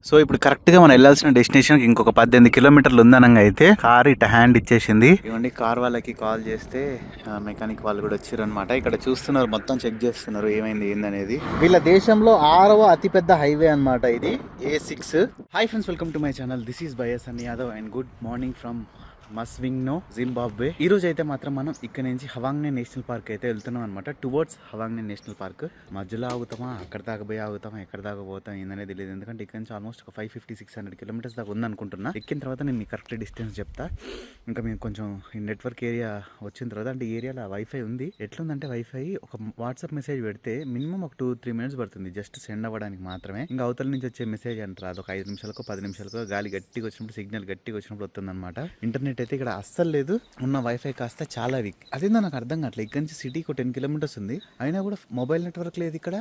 So ఇప్పుడు correct గా మనం వెళ్ళాల్సిన డెస్టినేషన్ ఇంకొక 18 కిలోమీటర్లు ఉందనంగా అయితే కార్ ఇట్ట హ్యాండ్ ఇచ్చేసింది. ఇవ్వండి, కార్ వాళ్ళకి కాల్ చేస్తే మెకానిక్ వాళ్ళు కూడా వచ్చారనమాట. ఇక్కడ చూస్తున్నారు, మొత్తం చెక్ చేస్తున్నారు ఏమైంది ఏందనేది. వీళ్ళ దేశంలో 6వ అతిపెద్ద హైవే అనమాట ఇది, A6. Hi friends, welcome to my channel. This is బయస్ అన్ Yadav and good morning from Masvingo, Zimbabwe. ఈ రోజు అయితే మాత్రం మనం ఇక్కడ నుంచి హవాంగ్నే నేషనల్ పార్క్ అయితే వెళ్తున్నాం అనమాట. టువర్డ్స్ హవాంగ్నే నేషనల్ పార్క్. మధ్యలో ఆగుతామా, అక్కడ దాకా పోయి ఆగుతామా, ఎక్కడ దాకా పోతాం ఏందనేది తెలియదు. ఎందుకంటే ఇక్కడ నుంచి ఆల్మోస్ట్ ఒక 550-600 కిలోమీటర్స్ దాకా ఉందనుకుంటున్నా. ఎక్కిన తర్వాత నేను మీకు కరెక్ట్ డిస్టెన్స్ చెప్తా. ఇంకా మేము కొంచెం ఈ నెట్వర్క్ ఏరియా వచ్చిన తర్వాత, అంటే ఈ ఏరియాలో వైఫై ఉంది. ఎట్లుందంటే వైఫై ఒక వాట్సాప్ మెసేజ్ పెడితే మినిమం ఒక 2-3 మినిట్స్ పడుతుంది జస్ట్ సెండ్ అవ్వడానికి మాత్రమే. ఇంకా అవతల నుంచి వచ్చే మెసేజ్ అంటారు అది ఒక 5 నిమిషాలకు 10 నిమిషాలకు గాలి గట్టిగా వచ్చినప్పుడు, సిగ్నల్ గట్టిగా వచ్చినప్పుడు వస్తుంది అనమాట. ఇంటర్నెట్ అయితే ఇక్కడ అస్సలు లేదు. ఉన్న వైఫై కాస్త చాలా వీక్. అదేందో నాకు అర్థం కావట్లేదు. ఇక్కడ నుంచి సిటీకి 10 కిలోమీటర్స్ ఉంది, అయినా కూడా మొబైల్ నెట్వర్క్ లేదు ఇక్కడ.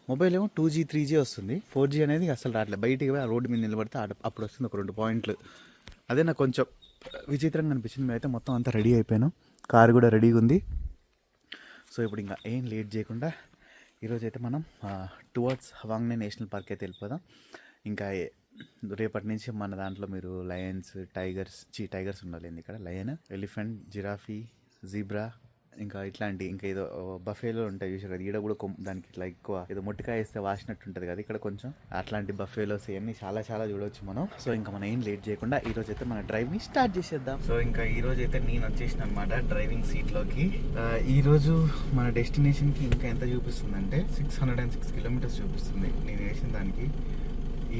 మొబైల్ ఏమో 2G 3G వస్తుంది, 4G అనేది అసలు రావట్లేదు. బయటికి పోయి ఆ రోడ్డు మీద నిలబడితే అప్పుడు వస్తుంది ఒక 2 పాయింట్లు. అదే నాకు కొంచెం విచిత్రంగా అనిపించింది. మేమైతే మొత్తం అంతా రెడీ అయిపోయాను, కారు కూడా రెడీగా ఉంది. సో ఇప్పుడు ఇంకా ఏం లేట్ చేయకుండా ఈరోజు అయితే మనం టువర్డ్స్ హవాంగ్నే నేషనల్ పార్క్ అయితే వెళ్ళిపోదాం. ఇంకా రేపటి నుంచి మన దాంట్లో మీరు లయన్స్, టైగర్స్ ఉండాలి ఇక్కడ. లయన్, ఎలిఫెంట్, జిరాఫీ, జీబ్రా, ఇంకా ఇట్లాంటి ఇంకా ఏదో బఫేలో ఉంటాయి చూసారు కదా. ఈడ కూడా దానికి ఇట్లా ఎక్కువ ఏదో మొట్టికాయ వేస్తే వాసినట్టు ఉంటుంది కదా ఇక్కడ కొంచెం. అట్లాంటి బఫేలోస్ ఇవన్నీ చాలా చాలా చూడవచ్చు మనం. సో ఇంకా మనం ఏం లేట్ చేయకుండా ఈ రోజు అయితే మన డ్రైవ్ ని స్టార్ట్ చేసేద్దాం. సో ఇంకా ఈ రోజు అయితే నేను వచ్చేసిన అనమాట డ్రైవింగ్ సీట్ లోకి. ఈ రోజు మన డెస్టినేషన్ కి ఇంకా ఎంత చూపిస్తుంది అంటే 606 కిలోమీటర్స్ చూపిస్తుంది. నేను వేసిన దానికి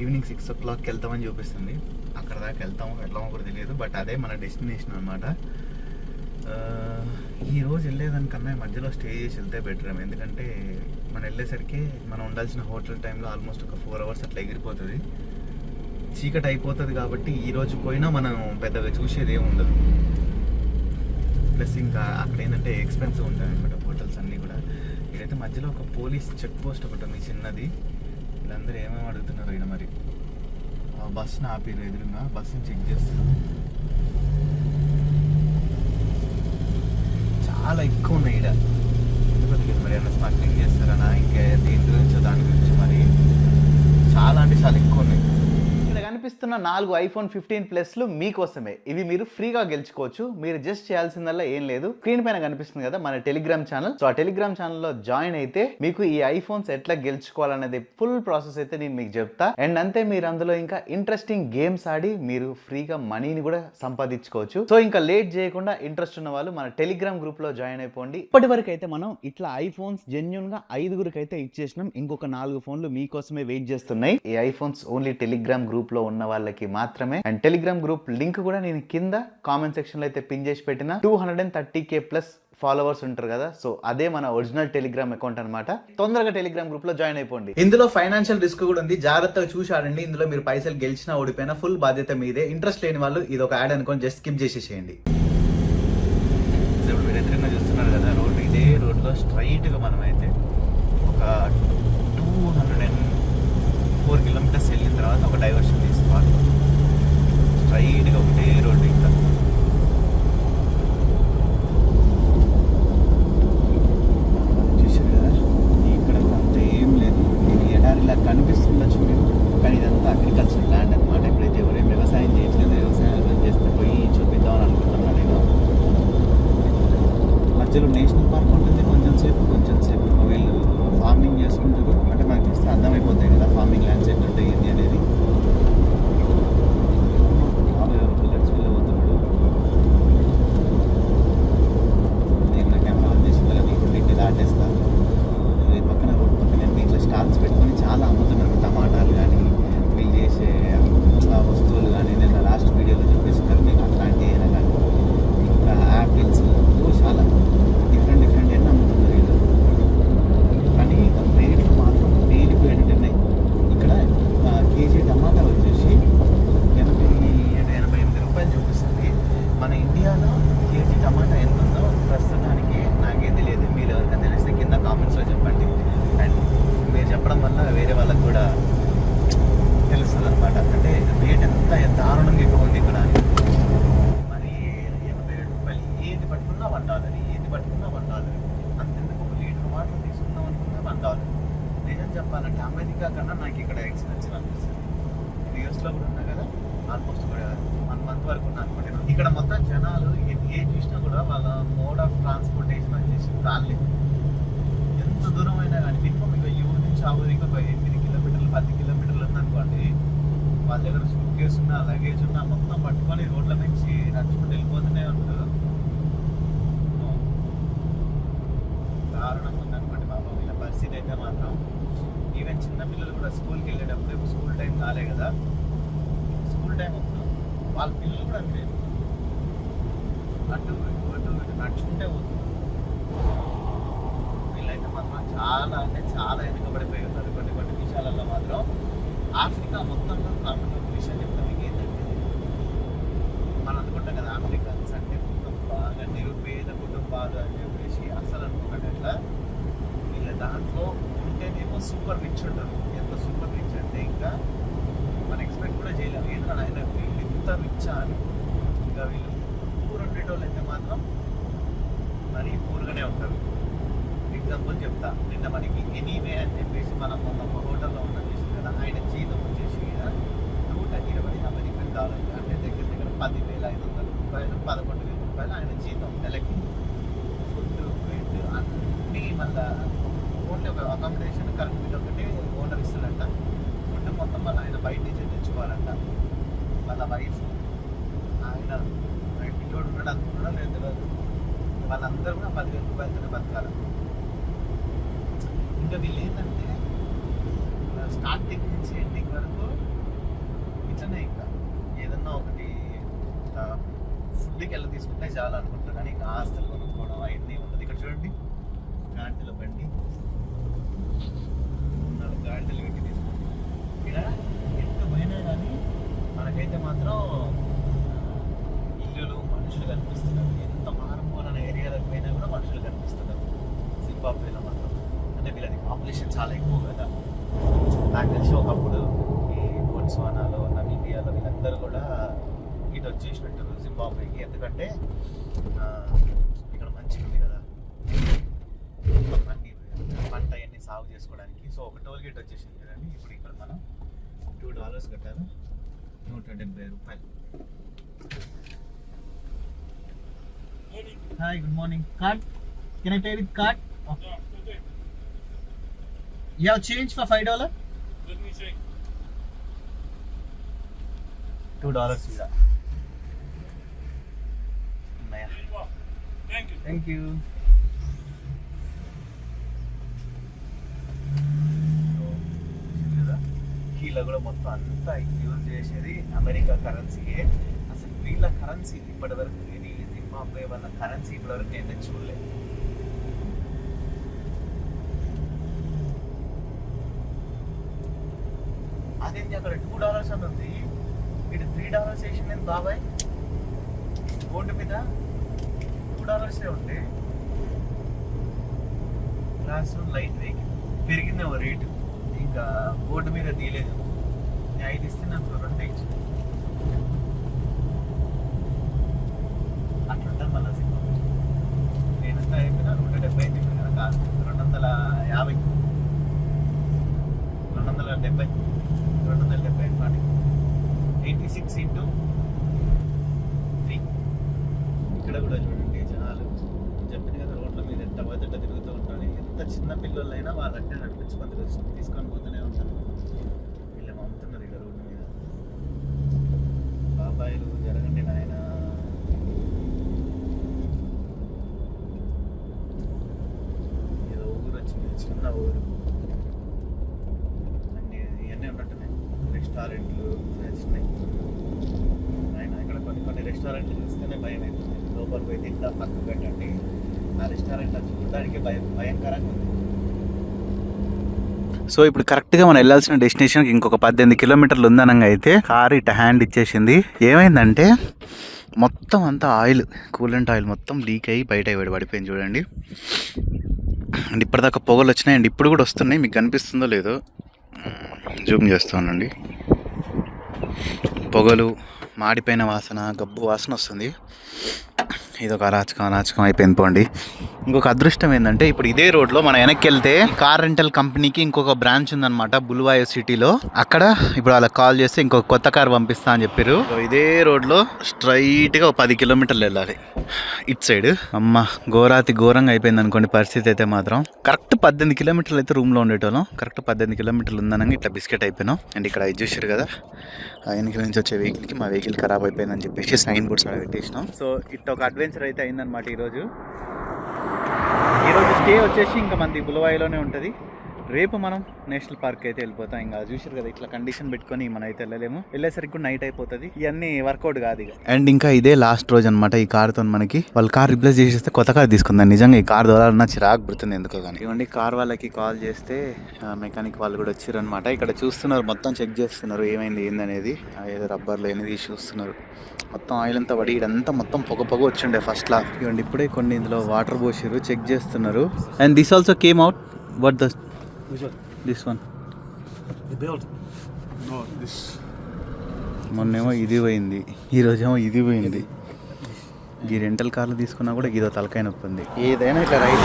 ఈవినింగ్ 6 o'clock వెళ్తామని చూపిస్తుంది. అక్కడ దాకా వెళ్ళామో కూడా తెలియదు, బట్ అదే మన డెస్టినేషన్ అనమాట. ఈ రోజు వెళ్ళేదానికన్నా మధ్యలో స్టే చేసి వెళ్తే బెటర్. ఎందుకంటే మనం వెళ్ళేసరికి మనం ఉండాల్సిన హోటల్ టైంలో ఆల్మోస్ట్ ఒక 4 hours అట్లా ఎగిరిపోతుంది, చీకటి అయిపోతుంది. కాబట్టి ఈ రోజు పోయినా మనం పెద్దగా చూసేది ఏమి ఉండదు. ప్లస్ ఇంకా అక్కడ ఏంటంటే ఎక్స్పెన్సివ్ ఉంటాయి అనమాట హోటల్స్ అన్నీ కూడా. ఇదైతే మధ్యలో ఒక పోలీస్ చెక్ పోస్ట్ ఒకటి ఉంది చిన్నది. వీళ్ళందరూ ఏమేమి అడుగుతున్నారు ఇక్కడ మరి. బస్సును ఆపిరు, ఎదురుగా బస్సుని చెక్ చేస్తున్నారు. చాలా ఎక్కువ ఉన్నాయి ఇక్కడ. ఎందుకంటే మరి ఏమైనా స్మగ్లింగ్ చేస్తారనా, ఇంకా దేని గురించో దాని గురించి మరి చాలా అంటే చాలా ఎక్కువ ఉన్నాయి. ఇక్కడ కనిపిస్తున్న 4 iPhone 15 Plusలు మీకోసమే. ఇవి మీరు ఫ్రీగా గెలుచుకోవచ్చు. మీరు జస్ట్ చేయాల్సిందల్లా ఏం లేదు, స్క్రీన్ పైన కనిపిస్తుంది కదా మన టెలిగ్రామ్ ఛానల్. సో ఆ టెలిగ్రామ్ ఛానల్లో జాయిన్ అయితే మీకు ఈ ఐఫోన్స్ ఎట్లా గెలుచుకోవాలనేది ఫుల్ ప్రాసెస్ అయితే నేను మీకు చెప్తా. అండ్ అంతే, మీరు అందులో ఇంకా ఇంట్రెస్టింగ్ గేమ్స్ ఆడి మీరు ఫ్రీగా మనీని కూడా సంపాదించుకోవచ్చు. సో ఇంకా లేట్ చేయకుండా ఇంట్రెస్ట్ ఉన్న వాళ్ళు మన టెలిగ్రామ్ గ్రూప్ లో జాయిన్ అయిపోండి. ఇప్పటి వరకు అయితే మనం ఇట్లా ఐఫోన్స్ జెన్యూన్ గా 5గురికి అయితే ఇచ్చేసినాం. ఇంకొక 4 ఫోన్లు మీకోసమే వెయిట్ చేస్తున్నాయి. ఈ ఐఫోన్స్ ఓన్లీ టెలిగ్రామ్ గ్రూప్ లో ఉన్న వాళ్ళకి మాత్రమే. అండ్ టెలిగ్రామ్ గ్రూప్ లింక్ కూడా నేను కింద కామెంట్ సెక్షన్ లో అయితే పిన్ చేసి పెట్టిన. 230K ప్లస్ ఫాలోవర్స్ ఉంటారు కదా, సో అదే మన ఒరిజినల్ టెలిగ్రామ్ అకౌంట్ అనమాట. తొందరగా టెలిగ్రామ్ గ్రూప్ లో జాయిన్ అయిపోండి. ఇందులో ఫైనాన్షియల్ రిస్క్ కూడా ఉంది, జాగ్రత్తగా చూసి ఆడండి. ఇందులో మీరు పైసలు గెలిచినా ఓడిపోయినా ఫుల్ బాధ్యత మీదే. ఇంట్రెస్ట్ లేని వాళ్ళు ఇది ఒక యాడ్ అనుకొని జస్ట్ స్కిప్ చేసేసేయండి. ఇప్పుడు మీరు ఎదురుగా చూస్తున్నారు కదా రోడ్డు, ఇదే రోడ్లో స్ట్రైట్ గా మనం అయితే ఒక 204 కిలోమీటర్స్ వెళ్ళిన తర్వాత ఒక డైవర్షన్ తీసుకోవాలి. స్ట్రైట్ గా ఒకటే రోడ్డు. ఇంకా చూసారు కదా, ఇక్కడ అంత ఏం లేదు. ఇది ఎడారిలా కనిపిస్తుండొచ్చు మీరు, కానీ ఇదంతా అగ్రికల్చర్ ల్యాండ్ అనమాట. ఇప్పుడైతే ఎవరేం వ్యవసాయం చేయట్లేదు. వ్యవసాయం చేస్తే పోయి చూపిద్దామని అనుకుంటున్నాను నేను. మధ్యలో నేషనల్ పార్క్ ఉంటుంది, కొంచెం సేపు వీళ్ళు ఫార్మింగ్ చేసుకుంటారు. అంటే మనకి చూస్తే అర్థమైపోతాయి కదా ఫార్మింగ్ ల్యాండ్స్ ఎట్లుంటాయి ఏంటి అనేది. వెళ్ళబోతున్నాడు నేను నా కెమెరా ఆన్ చేసిన పెట్టి దాటేస్తా. ఈ పక్కన రోడ్డు పక్కన ఇట్లా స్టాల్స్ పెట్టుకొని చాలా అమ్ముతున్నారు. టమాటాలు కానీ వీళ్ళు చేసే వస్తువులు కానీ నేను లాస్ట్ వీడియోలో చూపిస్తున్నారు మీకు. అట్లాంటి అయినా కానీ ఇంకా యాపిల్స్ చాలా డిఫరెంట్ ఎన్ని అమ్ముతున్నారు వీళ్ళు. కానీ రేట్లు మాత్రం పేలిపోయినట్టున్నాయి. ఇక్కడ కేజీ టమాటా వచ్చేసి 87-88 రూపాయలు చూపిస్తుంది. మన ఇండియాలో కేజీ టమాటా ఎంత ఉందో ప్రస్తుతానికి నాకేం తెలియదు. మీరు ఎవరికైనా తెలిస్తే కింద కామెంట్స్లో చెప్పండి. అండ్ మీరు చెప్పడం వల్ల వేరే వాళ్ళకి కూడా తెలుస్తుంది అనమాట. అంటే రేట్ ఎంత దారుణంగా ఎక్కువ ఉంది ఇక్కడ. మరి 87 రూపాయలు ఏది పట్టుకున్నా $1, ఏది పట్టుకున్నా $1. అంతెందుకు ఒక లీటర్ వాటర్ తీసుకుందాం అనుకున్నా $1. నిజం చెప్పాలంటే అమెరికా కన్నా నాకు ఇక్కడ ఎక్స్పెన్సివ్ అనిపిస్తుంది. యూఎస్లో కూడా ఉన్నా కదా, ఆల్మోస్ట్ కూడా 1 మంత్ వరకు ఉన్నా అనమాట. ఇక్కడ మొత్తం జనాలు ఏం చూసినా కూడా వాళ్ళ మోడ్ ఆఫ్ ట్రాన్స్పోర్టేషన్ వచ్చేసి రాలేదు. ఎంత దూరం అయినా కానీ మినిమం ఇక ఈ ఊరి నుంచి ఆ ఊరికి ఒక 8 కిలోమీటర్లు 10 కిలోమీటర్లు ఉందనుకోండి, వాళ్ళ దగ్గర సూట్ కేసు ఉన్నా లగేజ్ ఉన్నా మొత్తం పట్టుకొని రోడ్ల నుంచి నడుచుకుంటూ వెళ్ళిపోతూనే ఉంటారు. దారుణంగా ఉందనుకోండి బాబా వీళ్ళ పరిస్థితి అయితే మాత్రం. ఈవెన్ చిన్నపిల్లలు కూడా స్కూల్కి వెళ్ళేటప్పుడు ఇప్పుడు స్కూల్ టైం కాలే కదా, స్కూల్ టైం అప్పుడు వాళ్ళ పిల్లలు కూడా అంతే అటు నడుచుకుంటే పోతుంది. వీళ్ళైతే మాత్రం చాలా అంటే చాలా వెనుకబడిపోయి ఉన్నారు కొన్ని విషయాలలో మాత్రం. ఆఫ్రికా మొత్తంలో కాకుండా ఒక విషయం చెప్తాం మీకు ఏంటంటే, మనం అనుకుంటాం కదా ఆఫ్రికన్స్ అంటే మొత్తం బాగా నిరుపేద కుటుంబాలు అని చెప్పేసి, అసలు అనుకోకండి అట్లా. వీళ్ళ దాంట్లో ఉంటేనేమో సూపర్ రిచ్ ఉంటారు. ఎంత సూపర్ రిచ్ అంటే ఇంకా మనం ఎక్స్పెక్ట్ కూడా చేయలేము. ఏంటంటే ఆయన వీళ్ళు ఇంత రిచ్ అని. ఇంకా వీళ్ళు పూర్ ఉండేటోళ్ళు అయితే మాత్రం మరీ పూర్గానే ఉంటారు. ఎగ్జాంపుల్ చెప్తా, నిన్న మనకి ఎనీవే అని చెప్పేసి మనం మొన్న ఒక హోటల్లో ఉన్నాం చేసింది కదా, ఆయన జీతం వచ్చేసి $120 అమెరికన్ అంటే దగ్గర 10,500 రూపాయలు 11,000 రూపాయలు ఆయన జీతం నెలకి. ఫుడ్ బెడ్ అన్నీ మళ్ళీ ఓన్లీ ఒక అకామిడేషన్ కరెంట్ బిల్ ఒకటి ఓనర్ ఇస్తాడంట. ఫుడ్ మొత్తం మళ్ళీ ఆయన బయట నుంచి తెచ్చుకోవాలంట. వాళ్ళ వైఫ్ ఆయన ఇంటోడు ఉన్నాడు అనుకున్నాడో లేదు తెలియదు, వాళ్ళందరూ కూడా 10,000 రూపాయలతోనే బతకాలి. ఇంకా వీళ్ళు ఏంటంటే స్టార్టింగ్ నుంచి ఎండింగ్ వరకు ఇట్లనే. ఇంకా ఏదన్నా ఒకటి ఫుడ్కి వెళ్ళి తీసుకుంటే చాలా అనుకుంటారు, కానీ ఇంకా ఆస్తులు కొనుక్కోవడం అవన్నీ ఉంటుంది. ఇక్కడ చూడండి గాంటల బండి, 4 గాంటలు పెట్టి తీసుకుంటాం. ఇక్కడ ఎంత పోయినా కానీ మనకైతే మాత్రం ఇల్లులు మనుషులు కనిపిస్తున్నారు. ఎంత మారుమూలన ఏరియాలకు పోయినా కూడా మనుషులు కనిపిస్తున్నారు జింబాబ్వేలో మాత్రం. అంటే వీళ్ళది పాపులేషన్ చాలా ఎక్కువ కదా. నాకు తెలిసి ఒకప్పుడు ఈ బోట్స్వానాలో నమీబియాలో వీళ్ళందరూ కూడా ఇటు వచ్చేసినట్టు జింబాబ్వేకి. ఎందుకంటే ఇక్కడ మంచిగా ఉంది కదా అన్ని పంట అవన్నీ సాగు చేసుకోవడానికి. సో ఒక టోల్ గేట్ వచ్చేసింది కదండి. ఇప్పుడు ఇక్కడ మనం $2 కట్టాలి, $170. Hi, good morning. Card? Can I pay with card? Oh. Yeah, okay. You have change for $5? Let me check. $2 here. Thank you. Thank you. వీళ్ళ కూడా మొత్తం అంతా యూజ్ చేసేది అమెరికా కరెన్సీయే. అసలు వీళ్ళ కరెన్సీ ఇప్పటివరకు ఇది జింబాబ్వే వాళ్ళ కరెన్సీ ఇప్పటివరకు నేనైతే చూడలేదు. అదేంటి అక్కడ $2 అని ఉంది, ఇటు $3 వేసి నేను బాబాయ్ బోర్డు మీద $2 ఉంటే క్లాస్ లైట్ వెహికల్ పెరిగిందేమో రేటు, ఇంకా బోర్డు మీద తీయలేదు. 5 ఇస్తే నాకు 2 ఇచ్చి అట్లుంటుంది మళ్ళీ సింహం. నేనంతా అయిపోయినా 170 చెప్పాను కదా, కాదు 250, 270 అనుకోండి. 86 into 3. ఇక్కడ కూడా చూడండి జనాలు చెప్పిన కదా రోడ్ల మీద ఎంత బయట తిరుగుతూ ఉంటారు. ఎంత చిన్న పిల్లలైనా వాళ్ళంటే నడిపించుకొని తీసుకొని పోతూనే ఉంటారు. వీళ్ళు అమ్ముతున్నారు ఇక్కడ రోడ్డు మీద. బాబాయిలు జరగండి నాయన. ఏదో ఊరు వచ్చింది, చిన్న ఊరు. అన్నీ ఇవన్నీ ఉన్నట్టున్నాయి రెస్టారెంట్లు వచ్చినాయి. ఆయన ఇక్కడ కొన్ని రెస్టారెంట్లు చూస్తేనే భయం అవుతుంది. లోపల పోయి తింటా పక్కన పెట్టండి, ఆ రెస్టారెంట్ చూడడానికి భయంకరంగా ఉంది. సో ఇప్పుడు కరెక్ట్గా మనం వెళ్ళాల్సిన డెస్టినేషన్కి ఇంకొక 18 కిలోమీటర్లు ఉందనంగా అయితే కారు ఇట్లా హ్యాండ్ ఇచ్చేసింది. ఏమైందంటే మొత్తం అంతా ఆయిల్, కూలెంట్ ఆయిల్ మొత్తం లీక్ అయ్యి బయట పడిపోయింది చూడండి. అండ్ ఇప్పటిదాకా పొగలు వచ్చినాయి అండ్ ఇప్పుడు కూడా వస్తున్నాయి. మీకు కనిపిస్తుందో లేదో జూమ్ చేస్తానండి. పొగలు మాడిపోయిన వాసన, గబ్బు వాసన వస్తుంది. ఇది ఒక అరాచకం అయిపోయింది పోండి. ఇంకొక అదృష్టం ఏంటంటే ఇప్పుడు ఇదే రోడ్లో మనం వెనక్కి వెళ్తే కార్ రెంటల్ కంపెనీకి ఇంకొక బ్రాంచ్ ఉందన్నమాట బుల్వాయో సిటీలో. అక్కడ ఇప్పుడు వాళ్ళకి కాల్ చేస్తే ఇంకొక కొత్త కార్ పంపిస్తా అని చెప్పారు. ఇదే రోడ్లో స్ట్రైట్గా 10 కిలోమీటర్లు వెళ్ళాలి ఇటు సైడ్. అమ్మ ఘోరంగా అయిపోయింది అనుకోండి పరిస్థితి అయితే మాత్రం. కరెక్ట్ 18 కిలోమీటర్లు అయితే రూమ్లో ఉండేటోళ్ళం. కరెక్ట్ 18 కిలోమీటర్లు ఉందనగా ఇట్లా బిస్కెట్ అయిపోయినాం. అండ్ ఇక్కడ ఇది చూసారు కదా, వెనక నుంచి వచ్చే వెహికల్కి మా వెహికల్ ఖరాబ్ అయిపోయిందని చెప్పేసి సైన్ బోర్డ్స్ అలా పెట్టేసినాం. సో ఇట్లా ఒక అడ్వెంచర్ అయితే అయిందనమాట ఈరోజు స్టే వచ్చేసి ఇంకా మనది బులవాయిలోనే ఉంటుంది. రేపు మనం నేషనల్ పార్క్ అయితే వెళ్ళిపోతాం. ఇంకా చూసారు కదా ఇట్లా కండిషన్ పెట్టుకొని మనం అయితే వెళ్ళలేము. వెళ్ళేసరికి కూడా నైట్ అయిపోతుంది. ఇవన్నీ వర్కౌట్ కాదు ఇక. అండ్ ఇంకా ఇదే లాస్ట్ రోజు అనమాట ఈ కార్తో. మనకి వాళ్ళు కార్ రిప్లేస్ చేసేస్తే కొత్త కార్ తీసుకుందాం. నిజంగా ఈ కార్ ద్వారా చిరాకు పుడుతుంది ఎందుకో కానీ. ఇవ్వండి కార్ వాళ్ళకి కాల్ చేస్తే మెకానిక్ వాళ్ళు కూడా వచ్చారనమాట. ఇక్కడ చూస్తున్నారు, మొత్తం చెక్ చేస్తున్నారు ఏమైంది ఏందనేది. ఏదో రబ్బర్లు అనేది చూస్తున్నారు. మొత్తం ఆయిల్ అంతా పడి ఇదంతా మొత్తం పొగ వచ్చిండే ఫస్ట్ లా. ఇవ్వండి ఇప్పుడే కొన్ని ఇందులో వాటర్ పోసిరు, చెక్ చేస్తున్నారు. And this also came out. What the this one మొన్నేమో ఇది పోయింది, ఈరోజేమో ఇది పోయింది. ఈ రెంటల్ కార్లు తీసుకున్నా కూడా ఇదో తలకాయ నొప్పి ఉంది. ఏదైనా ఇట్లా రైట్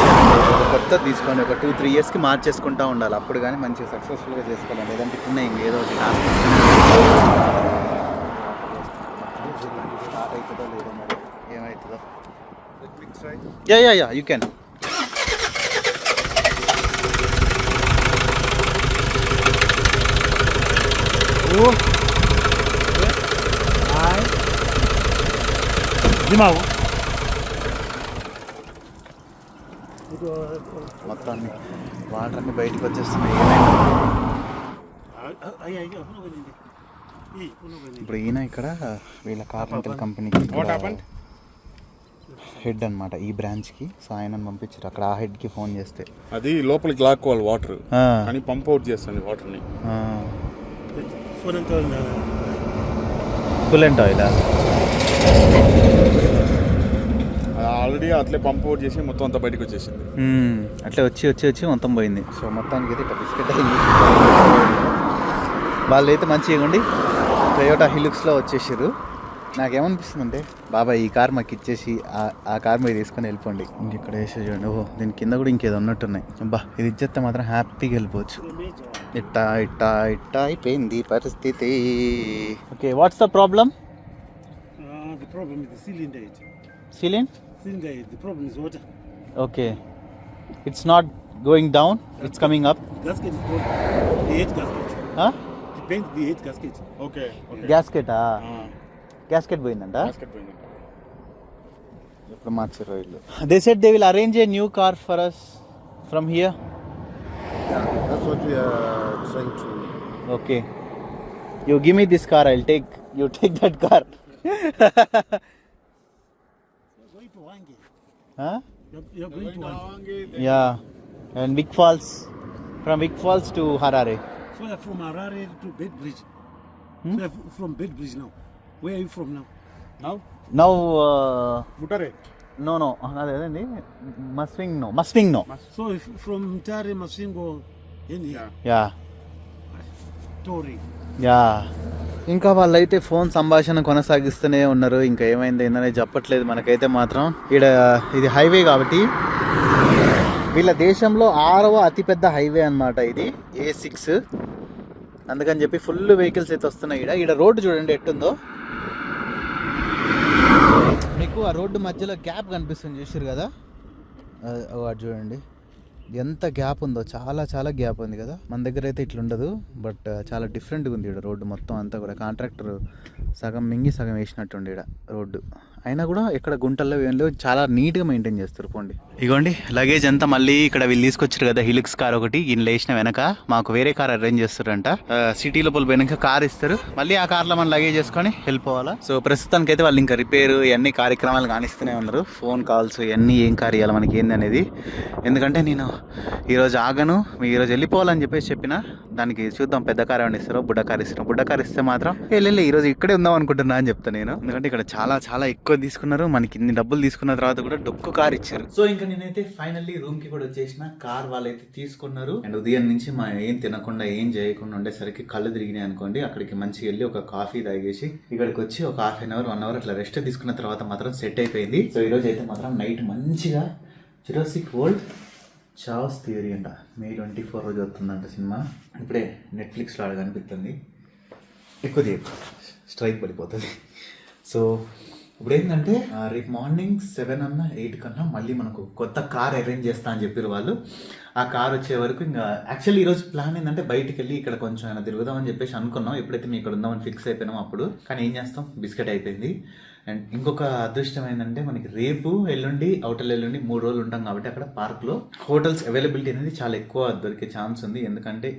కొత్త తీసుకోండి, ఒక 2-3 ఇయర్స్కి మార్చేసుకుంటూ ఉండాలి. అప్పుడు కానీ మంచిగా సక్సెస్ఫుల్గా చేసుకోవాలి. లేదంటే ఇట్లా ఇంకేదో ఒకటి స్టార్ట్ అవుతుందో లేదో మరి ఏమవుతుందో. Yeah you can. మొత్తాన్ని వాటర్ అన్ని బయటకు వచ్చేస్తున్నాయి. ఇప్పుడు ఈయన ఇక్కడ వీళ్ళ కార్ రెంటల్ కంపెనీకి హెడ్ అనమాట ఈ బ్రాంచ్ కి. సో ఆయన పంపించారు అక్కడ. ఆ హెడ్ కి ఫోన్ చేస్తే అది లోపలికి లాక్కోవాలి వాటర్, కానీ పంప్ అవుట్ చేస్తుంది వాటర్ ని. కూలెంట్ ఆయిల్ ఆల్రెడీ అట్లే పంప్ అవుట్ చేసి మొత్తం అంతా బయటకు వచ్చేసింది. అట్లే వచ్చి మొత్తం పోయింది. సో మొత్తానికి అయితే ఇట్లా బిస్కెట్ అయింది. వాళ్ళు అయితే మంచిగా ఉండి టొయోటా హిలుక్స్లో వచ్చేసారు. నాకేమనిపిస్తుంది అంటే బాబాయ్ ఈ కార్ మాకు ఇచ్చేసి ఆ కార్ మీరు తీసుకొని వెళ్ళిపోండి. ఇక్కడ వేసే చూడండి. ఓహో దీని కింద కూడా ఇంకేదో ఉన్నట్టున్నాయి. అబ్బా ఇది ఇచ్చేస్తే మాత్రం హ్యాపీగా వెళ్ళిపోవచ్చు. ఇట్టా అయిపోయింది పరిస్థితి. Okay what's the problem? The problem is the cylinder head. Cylinder head. The problem is water. Okay. It's not going down. It's coming up. Gasket is broken. The head gasket. Huh? It bends the head gasket. Okay. Gasket gasket పోయిందంట. ఎప్పుడు మార్చారు వీళ్ళు. They said they will arrange a new car for us from here. That's what we are trying to. Okay. You give me this car, I'll take. You take that car. You're going to Wangi. Huh? You're going to Wangi. Yeah. And Vic Falls. From Vic Falls to Harare. So you're from Harare to Bedbridge. So you're from Bedbridge now. Where are you from now? Now Mutare. no అదేండి Masvingo. So if from Mutare, Masvingo, in here. Yeah. Tori. Yeah. ఇంకా వాళ్ళైతే phone సంభాషణ కొనసాగిస్తూనే ఉన్నారు. ఇంకా ఏమైంది ఏందనే చెప్పట్లేదు మనకైతే మాత్రం. ఇది హైవే కాబట్టి వీళ్ళ దేశంలో 6వ అతిపెద్ద హైవే అన్నమాట ఇది A6. అందుకని చెప్పి ఫుల్ వెహికల్స్ అయితే వస్తున్నాయి. ఈడ రోడ్డు చూడండి ఎట్టుందో. మీకు ఆ రోడ్డు మధ్యలో గ్యాప్ కనిపిస్తుంది చూసారు కదా, అది చూడండి ఎంత గ్యాప్ ఉందో. చాలా గ్యాప్ ఉంది కదా. మన దగ్గర అయితే ఇట్లా ఉండదు, బట్ చాలా డిఫరెంట్గా ఉంది ఇక్కడ రోడ్డు మొత్తం అంతా కూడా. కాంట్రాక్టర్ సగం మింగి సగం వేసినట్టుండి ఇక్కడ రోడ్డు. అయినా కూడా ఇక్కడ గుంటల్లో ఏం లేవు, చాలా నీట్గా మెయింటైన్ చేస్తారు. పోండి ఇగోండి లగేజ్ అంతా మళ్ళీ ఇక్కడ వీళ్ళు తీసుకొచ్చారు కదా హిలుక్స్ కార్ ఒకటి. ఈయన లేచిన వెనక మాకు వేరే కార్ అరేంజ్ చేస్తారంట. సిటీ లోపల పోయినాక కార్ ఇస్తారు, మళ్ళీ ఆ కార్లో మనం లగేజ్ చేసుకొని వెళ్ళిపోవాలా. సో ప్రస్తుతానికి అయితే వాళ్ళు ఇంకా రిపేర్ ఇవన్నీ కార్యక్రమాలు కానిస్తూనే ఉన్నారు. ఫోన్ కాల్స్ ఇవన్నీ ఏం కార్ ఇవ్వాలి మనకి ఏంది అనేది. ఎందుకంటే నేను ఈరోజు ఆగను, మీరు ఈరోజు వెళ్ళిపోవాలని చెప్పిన దానికి చూద్దాం పెద్ద కార్ ఏమైనా ఇస్తారో బుడ్డ కార్ ఇస్తారో. బుడ్డ కార్ ఇస్తే మాత్రం వెళ్ళి ఈరోజు ఇక్కడే ఉందాం అనుకుంటున్నా అని చెప్తాను నేను. ఎందుకంటే ఇక్కడ చాలా ఎక్కువ తీసుకున్నారు. మనకి ఇన్ని డబ్బులు తీసుకున్న తర్వాత కూడా డొక్కు కార్ ఇచ్చారు. సో ఇంకా నేనైతే ఫైనల్లీ రూమ్ కి కూడా వచ్చేసిన. కార్ వాళ్ళైతే తీసుకున్నారు. అండ్ ఉదయం నుంచి మా ఏం తినకుండా ఏం చేయకుండా ఉండేసరికి కళ్ళు తిరిగినాయి అనుకోండి. అక్కడికి మంచిగా వెళ్ళి ఒక కాఫీ తాగేసి ఇక్కడికి వచ్చి ఒక హాఫ్ అన్ అవర్ 1 అవర్ అట్లా రెస్ట్ తీసుకున్న తర్వాత మాత్రం సెట్ అయిపోయింది. సో ఈ రోజు అయితే మాత్రం నైట్ మంచిగా జురాసిక్ వరల్డ్ చావ్స్ థియరీ అంట May 24 రోజు వస్తుందంట సినిమా. ఇప్పుడే నెట్ఫ్లిక్స్లో ఆడ కనిపిస్తుంది. ఎక్కువ తీయకు, స్ట్రైక్ పడిపోతుంది. సో ఇప్పుడు ఏంటంటే రేపు మార్నింగ్ 7 అన్నా 8 కన్నా మళ్ళీ మనకు కొత్త కార్ అరేంజ్ చేస్తా అని చెప్పారు వాళ్ళు. ఆ కార్ వచ్చే వరకు ఇంకా యాక్చువల్లీ ఈరోజు ప్లాన్ ఏంటంటే బయటికి వెళ్ళి ఇక్కడ కొంచెం అయినా తిరుగుదామని చెప్పేసి అనుకున్నాం. ఎప్పుడైతే మేము ఇక్కడ ఉందామని ఫిక్స్ అయిపోయినాం అప్పుడు. కానీ ఏం చేస్తాం, బిస్కెట్ అయిపోయింది. అండ్ ఇంకొక అదృష్టం ఏంటంటే మనకి రేపు ఎల్లుండి అవతల ఎల్లుండి 3 రోజులు ఉంటాం కాబట్టి అక్కడ పార్క్లో హోటల్స్ అవైలబిలిటీ అనేది చాలా ఎక్కువ దొరికే ఛాన్స్ ఉంది. ఎందుకంటే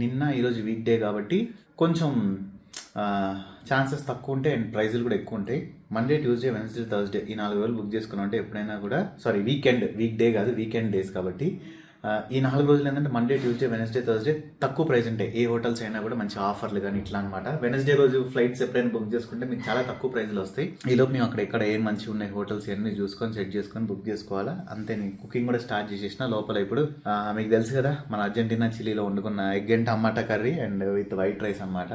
నిన్న ఈరోజు వీక్ డే కాబట్టి కొంచెం ఛాన్సెస్ తక్కువ ఉంటాయి అండ్ ప్రైజులు కూడా ఎక్కువ ఉంటాయి. మండే, ట్యూస్డే, వెన్స్డే, థర్స్డే ఈ 4 రోజులు బుక్ చేసుకున్నాం అంటే ఎప్పుడైనా కూడా వీక్ డే కాదు, వీకెండ్ డేస్ కాబట్టి ఈ 4 రోజులు ఏంటంటే మండే, ట్యూస్డే, వెన్స్డే, థర్స్డే తక్కువ ప్రైస్ ఉంటాయి. ఏ హోటల్స్ అయినా కూడా మంచి ఆఫర్లు కానీ ఇట్లా అనమాట. వెన్స్డే రోజు ఫ్లైట్స్ ఎప్పుడైనా బుక్ చేసుకుంటే మీకు చాలా తక్కువ ప్రైస్లు వస్తాయి. ఈలోపు మేము అక్కడ ఎక్కడ ఏం మంచిగా ఉన్నాయి హోటల్స్ అన్ని చూసుకొని సెట్ చేసుకొని బుక్ చేసుకోవాలా. అంతే. నేను కుకింగ్ కూడా స్టార్ట్ చేసేసిన లోపల. ఇప్పుడు మీకు తెలుసు కదా మన అర్జెంటీనా చిలీలో వండుకున్న egg and tomato curry and with white rice అన్నమాట.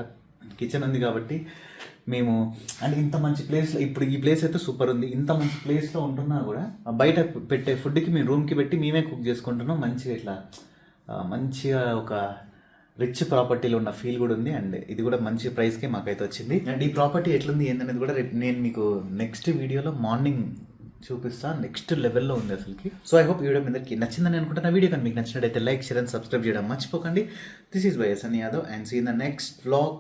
కిచెన్ ఉంది కాబట్టి మేము అంటే ఇంత మంచి ప్లేస్లో, ఇప్పుడు ఈ ప్లేస్ అయితే సూపర్ ఉంది. ఇంత మంచి ప్లేస్లో ఉంటున్నా కూడా బయట పెట్టే ఫుడ్కి మేము రూమ్కి పెట్టి మేమే కుక్ చేసుకుంటున్నాం. మంచిగా ఇట్లా మంచిగా ఒక రిచ్ ప్రాపర్టీలో ఉన్న ఫీల్ కూడా ఉంది. అండ్ ఇది కూడా మంచి ప్రైస్కే మాకైతే వచ్చింది. అండ్ ఈ ప్రాపర్టీ ఎట్లుంది ఏంటనేది కూడా రేపు నేను మీకు నెక్స్ట్ వీడియోలో మార్నింగ్ చూపిస్తా. నెక్స్ట్ లెవెల్లో ఉంది అసలుకి. సో ఐ హోప్ ఈ వీడియో మీదకి నచ్చిందని అనుకుంటున్నా. వీడియో కానీ మీకు నచ్చినట్టయితే లైక్, షేర్ అండ్ సబ్స్క్రైబ్ చేయడం మర్చిపోకండి. This is Y S Yadav and see in the next vlog.